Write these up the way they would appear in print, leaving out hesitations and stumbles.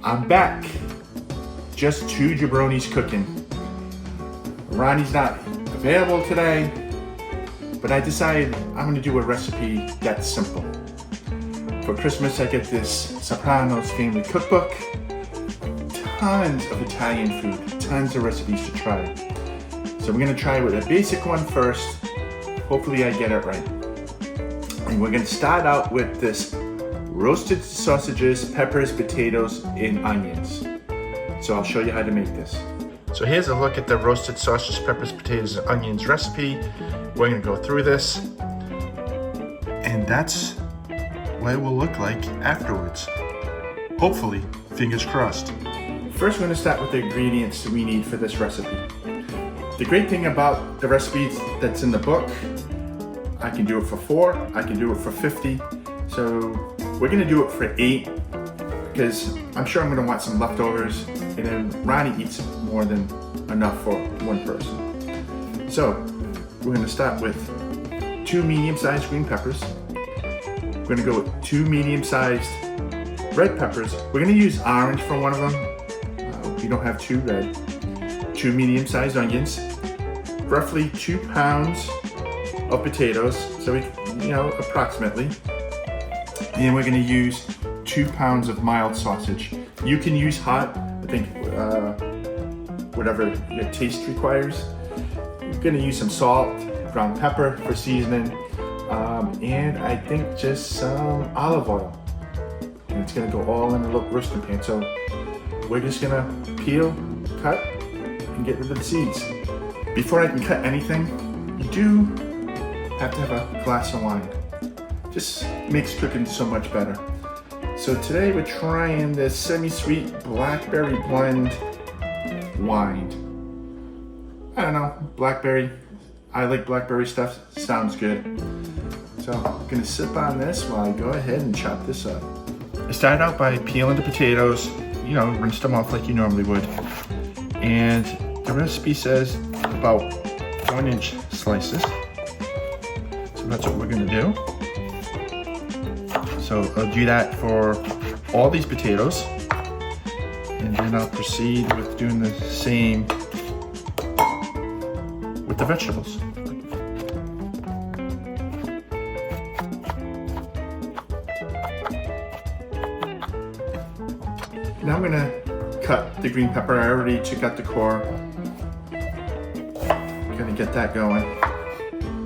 I'm back. Just 2 Jabronis cooking. Ronnie's not available today, but I decided I'm gonna do a recipe that's simple. For Christmas, I get this Sopranos family cookbook. Tons of Italian food, tons of recipes to try. So we're gonna try with a basic one first. Hopefully I get it right. And we're gonna start out with this roasted sausages, peppers, potatoes, and onions. So I'll show you how to make this. So here's a look at the roasted sausage, peppers, potatoes, and onions recipe. We're gonna go through this, and that's what it will look like afterwards. Hopefully, fingers crossed. First, we're gonna start with the ingredients that we need for this recipe. The great thing about the recipes that's in the book, I can do it for 4, I can do it for 50. So we're gonna do it for 8 because I'm sure I'm gonna want some leftovers, and then Ronnie eats more than enough for one person. So we're gonna start with 2 medium-sized green peppers. We're gonna go with 2 medium-sized red peppers. We're gonna use orange for one of them. We don't have 2 red. 2 medium-sized onions, roughly 2 pounds of potatoes, so approximately. And we're gonna use 2 pounds of mild sausage. You can use hot, I think, whatever your taste requires. You're gonna use some salt, ground pepper for seasoning, and I think just some olive oil. And it's gonna go all in the little roasting pan. So we're just gonna peel, cut, and get rid of the seeds. Before I can cut anything, you do have to have a glass of wine. Just makes cooking so much better. So today we're trying this semi-sweet blackberry blend wine. I don't know, blackberry. I like blackberry stuff, sounds good. So I'm gonna sip on this while I go ahead and chop this up. I started out by peeling the potatoes, rinse them off like you normally would. And the recipe says about 1-inch slices. So that's what we're gonna do. So I'll do that for all these potatoes, and then I'll proceed with doing the same with the vegetables. Now I'm gonna cut the green pepper. I already took out the core. Gonna get that going.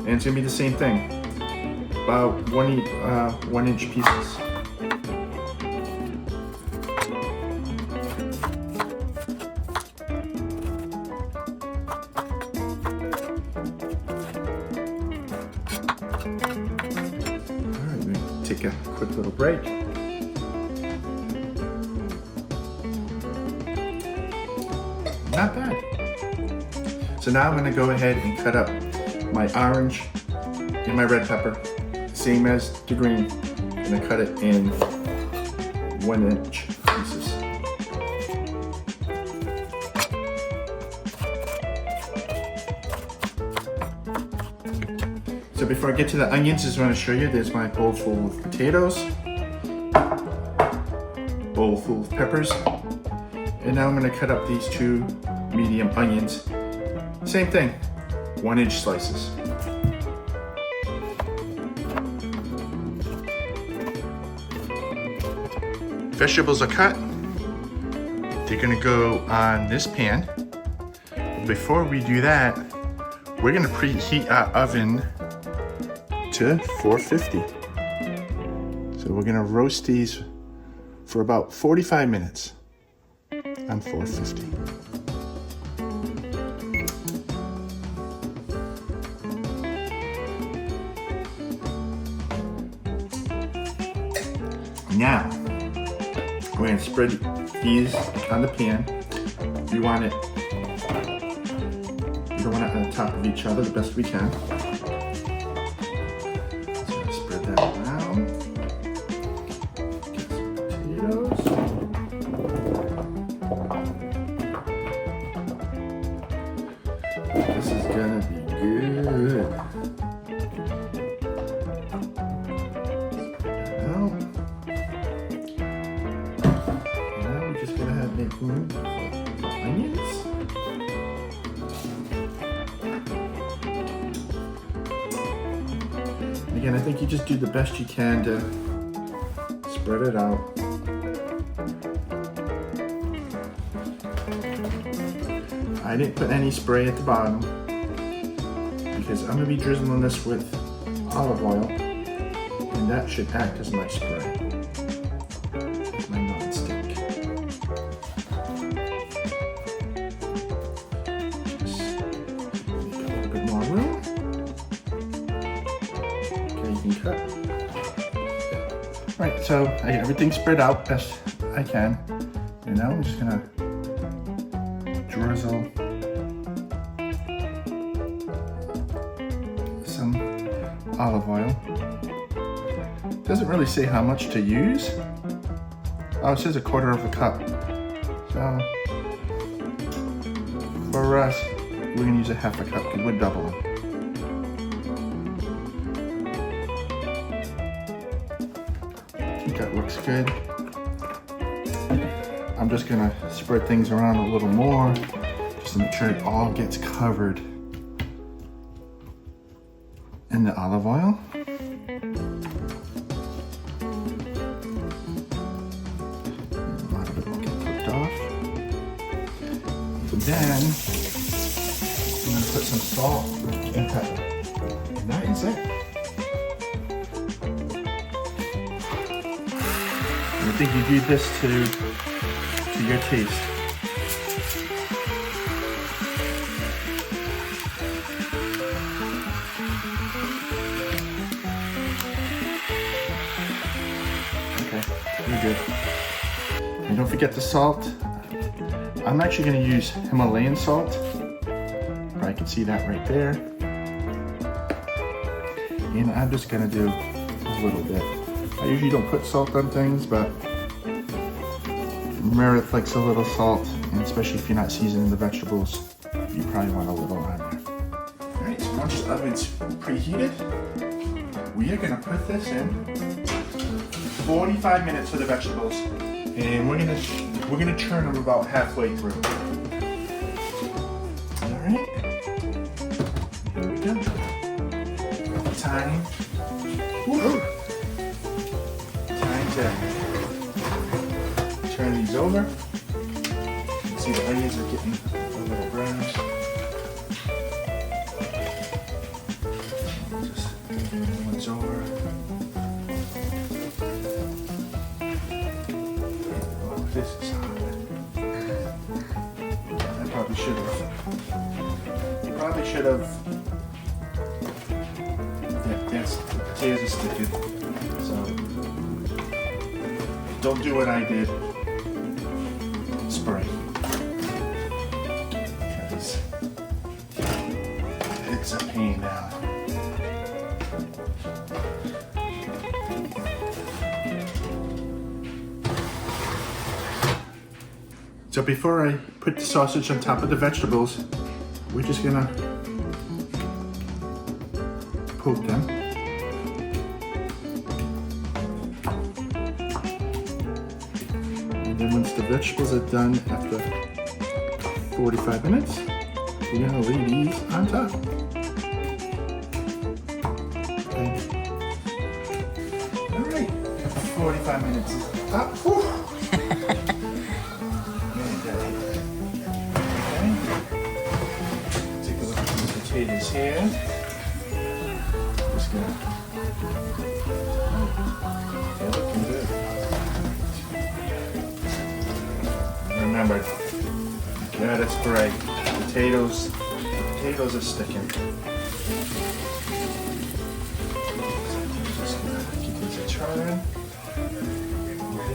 And it's gonna be the same thing. About 1-inch pieces. Alright, we take a quick little break. Not bad. So now I'm going to go ahead and cut up my orange and my red pepper, same as the green. I'm going to cut it in 1-inch pieces. So before I get to the onions, I just want to show you, there's my bowl full of potatoes, bowl full of peppers, and now I'm going to cut up these 2 medium onions. Same thing, 1-inch slices. Vegetables are cut. They're gonna go on this pan. Before we do that, we're gonna preheat our oven to 450. So we're gonna roast these for about 45 minutes on 450. Now, we're going to spread these on the pan. You don't want it on top of each other the best we can. So spread that around. Get some potatoes. This is gonna be good. Now we just gonna have make room for onions. Again, I think you just do the best you can to spread it out. I didn't put any spray at the bottom because I'm going to be drizzling this with olive oil, and that should act as my spray, my non-stick. Just make a little bit more room. Okay, you can cut. Right, so I got everything spread out best I can, and now I'm just going to drizzle some olive oil. Doesn't really say how much to use. Oh, it says 1/4 cup. So for us, we're gonna use 1/2 cup because we're doubling. I think that looks good. I'm just gonna spread things around a little more just to make sure it all gets covered in the olive oil. A lot of it will get cooked off. And then I'm gonna put some salt and pepper. And that is it. And I think you do this to your taste. Okay, you're good. And don't forget the salt. I'm actually going to use Himalayan salt. I can see that right there. And I'm just going to do a little bit. I usually don't put salt on things, but Meredith likes a little salt, and especially if you're not seasoning the vegetables, you probably want a little on there. Alright, so once the oven's preheated, we are going to put this in 45 minutes for the vegetables, and we're gonna churn them about halfway through. Alright, here we go. Time to turn these over. You can see the onions are getting a little brownish. Just one's over. Oh, this is hot. I probably should have. Yeah, yes, the potatoes are sticking. So don't do what I did. Spray. Because it's a pain now. So before I put the sausage on top of the vegetables, we're just gonna poke them. And then once the vegetables are done after 45 minutes, we're gonna lay these on top. Okay. All right, 45 minutes is up. Whew. Potatoes here. Just gonna. They're looking good. Remember, gotta spray. Potatoes are sticking. Just gonna keep these a turn.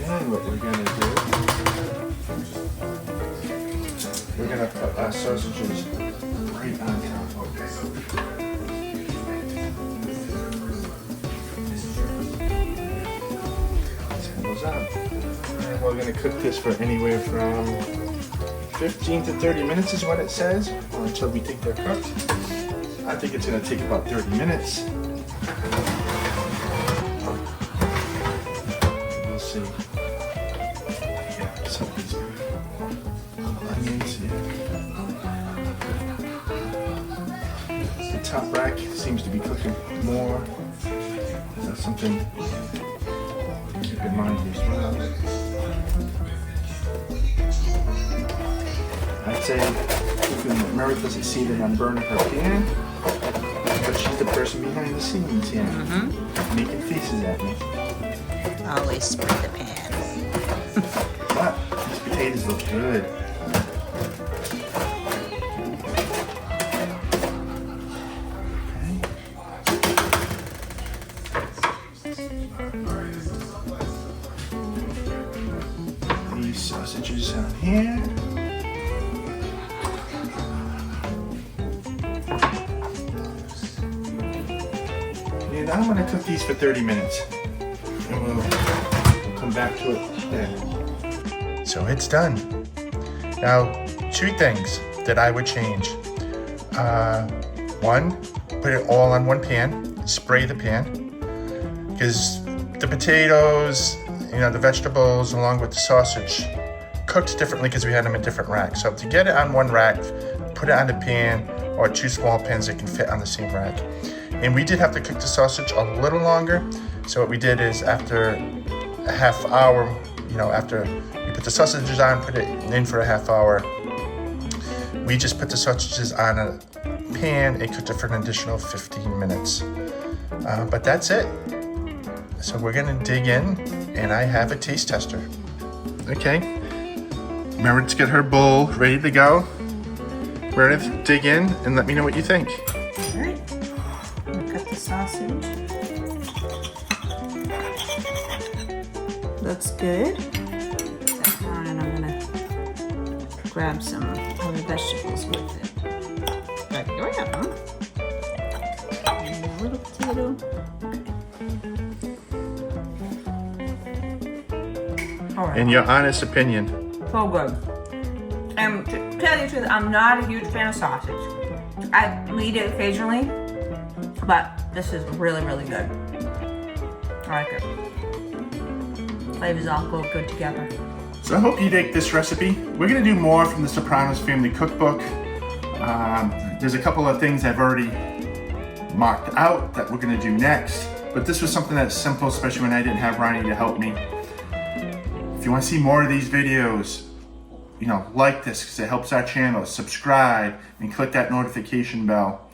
Then what we're gonna do? We're gonna put our sausages right on top. And we're going to cook this for anywhere from 15 to 30 minutes is what it says, or until we think they're cooked. I think it's going to take about 30 minutes. We'll see. Yeah, something's good. onions here. The top rack seems to be cooking more. That's something to keep in mind as well. I'd say Meredith doesn't see that I'm burning her pan, but she's the person behind the scenes here, making faces at me. Always spray the pan. But these potatoes look good. Okay. These sausages on here. And I'm going to cook these for 30 minutes. And we'll come back to it then. So it's done. Now, 2 things that I would change. One, put it all on one pan, spray the pan, because the potatoes, the vegetables along with the sausage cooked differently because we had them in different racks. So to get it on one rack, put it on the pan or 2 small pans that can fit on the same rack. And we did have to cook the sausage a little longer. So what we did is after a half hour, after we put the sausages on, put it in for a half hour, we just put the sausages on a pan and cooked it for an additional 15 minutes. But that's it. So we're gonna dig in, and I have a taste tester. Okay, Meredith's got her bowl ready to go. Meredith, dig in and let me know what you think. All right, I'm gonna cut the sausage. Looks good. And I'm gonna grab some other vegetables with it. Like grab and a little potato. All right. In your honest opinion. So good. And to tell you the truth, I'm not a huge fan of sausage. I eat it occasionally, but this is really, really good. I like it. Flavors all go good together. So I hope you like this recipe. We're gonna do more from the Sopranos Family Cookbook. There's a couple of things I've already marked out that we're gonna do next, but this was something that's simple, especially when I didn't have Ronnie to help me. If you wanna see more of these videos, like this because it helps our channel, subscribe and click that notification bell.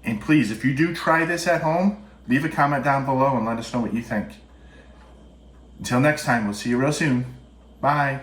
And please, if you do try this at home, leave a comment down below and let us know what you think. Until next time, we'll see you real soon. Bye.